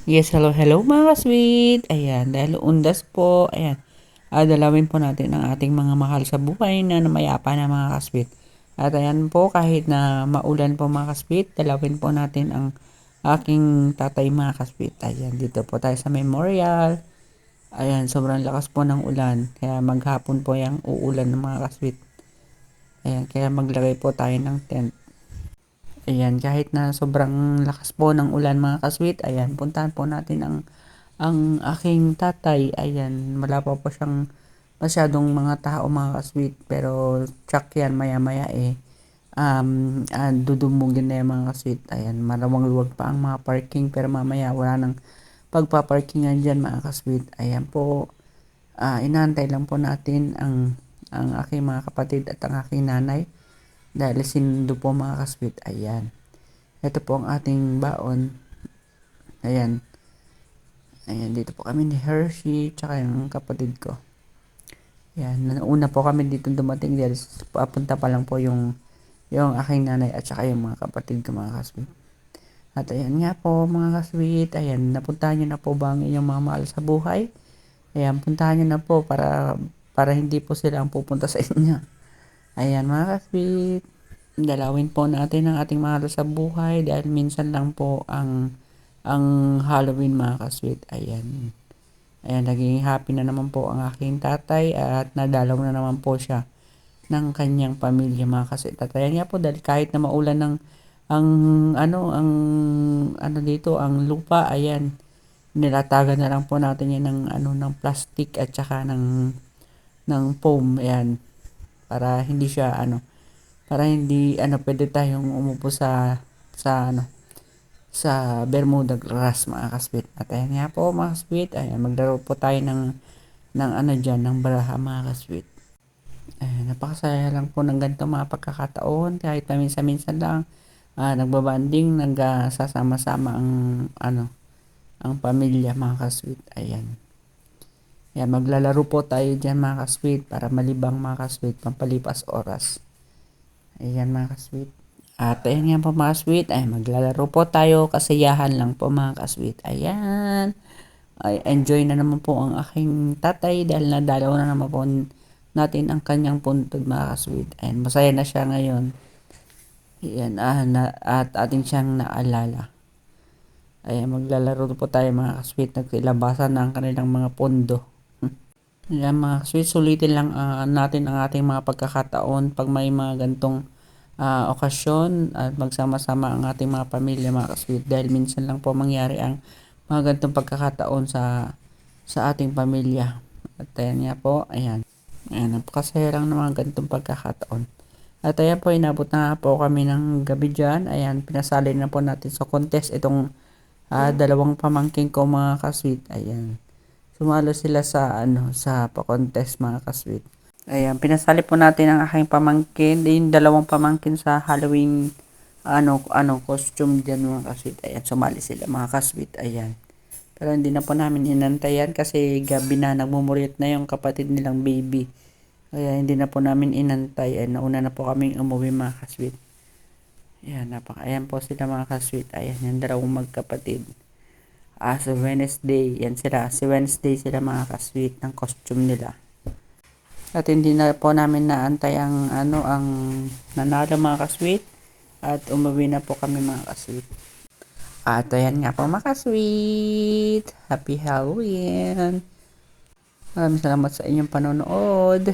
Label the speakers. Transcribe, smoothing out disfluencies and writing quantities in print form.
Speaker 1: Yes, hello, hello mga ka-sweet. Ayan, dahil undas po, ayan, dalawin po natin ang ating mga mahal sa buhay na namayapa na mga ka-sweet. At ayan po, kahit na maulan po mga ka-sweet, dalawin po natin ang aking tatay mga ka-sweet. Ayan, dito po tayo sa memorial. Ayan, sobrang lakas po ng ulan. Kaya maghapon po yung uulan ng mga ka-sweet. Ayan, kaya maglagay po tayo ng tent. Ayan, kahit na sobrang lakas po ng ulan mga ka-sweet, ayan, puntahan po natin ang aking tatay. Ayan, wala pa po siyang masyadong mga tao mga ka-sweet, pero tsak yan maya maya dudumugin na yung mga ka-sweet. Ayan, marawang luwag pa ang mga parking, pero mamaya wala nang pagpaparkingan dyan mga ka-sweet. Ayan po, inaantay lang po natin ang aking mga kapatid at ang aking nanay dahil sinundo po mga ka-sweet. Ayan, ito po ang ating baon. Ayan, ayan, dito po kami ni Hershey tsaka yung kapatid ko. Yan, nauna po kami dito dumating dahil papunta pa lang po yung aking nanay at saka yung mga kapatid ko mga kasweet. At ayan nga po mga kasweet, ayan, napuntahan nyo na po ba ang inyong mga mahal sa buhay? Ayan, puntahan nyo na po para hindi po sila ang pupunta sa inyo. Ayan mga kasweet, dalawin po natin ang ating mahal sa buhay dahil minsan lang po ang Halloween mga kasweet. Ayan. Ayan, naging happy na naman po ang aking tatay at nadalaw na naman po siya ng kanyang pamilya mga kasweet. At ayan nga po dahil kahit na maulan ang ang dito, ang lupa, ayan, nilatagan na lang po natin yan ng plastic at saka ng foam, ayan, para hindi siya para hindi pwede tayong umupo sa Bermuda grass mga kasweet. At ayan nga po mga kasweet, ayan, maglaro po tayo ng ng baraha mga kasweet. Ayan, napakasaya lang po ng ganito mga pagkakataon kahit paminsan-minsan lang nagbabanding, nagsasama-sama ang pamilya mga kasweet. Ayan. Ayan, maglalaro po tayo dyan mga kasweet para malibang mga kasweet, pampalipas oras. Ayan mga kasweet. At ayan nga po mga sweet, ay maglalaro po tayo, kasiyahan lang po mga kasweet. Ayan, ay enjoy na naman po ang aking tatay dahil nadalaw na naman po natin ang kanyang puntod mga kasweet. Ayan, masaya na siya ngayon. Ayan, at ating siyang naalala. Ayan, maglalaro po tayo mga kasweet, nagsilabasan na ang kanilang mga pondo. Ayan mga kasweet, sulitin lang natin ang ating mga pagkakataon pag may mga gantong okasyon at magsama-sama ang ating mga pamilya mga kasweet dahil minsan lang po mangyari ang mga ganitong pagkakataon sa ating pamilya. At ayan nga po, ayan. Ayan, napakasaya lang ng mga ganitong pagkakataon. At ayan po, inabot na po kami ng gabi dyan. Ayan, pinasali na po natin sa contest itong dalawang pamangking ko mga kasweet. Ayan. Sumalo sila sa pa-contest mga kasweet. Ayan, pinasali po natin ang aking pamangkin, yung dalawang pamangkin sa Halloween costume diyan mga kasweet. Ayan, sumali sila mga kasweet. Ayan. Pero hindi na po namin inantayan kasi gabi na, nagmumuryat na yung kapatid nilang baby. Kaya hindi na po namin inantay. Ayan, nauna na po kaming umuwi mga kasweet. Ayan, ayan po sila mga kasweet. Ayan, yung dalawang magkapatid. Sa Wednesday, yan sila. Si Wednesday sila mga kasweet ng costume nila. At hindi na po namin naantay ang nanalo mga kasweet. At umuwi na po kami mga kasweet. At ayan nga po mga kasweet. Happy Halloween! Maraming salamat sa inyong panonood.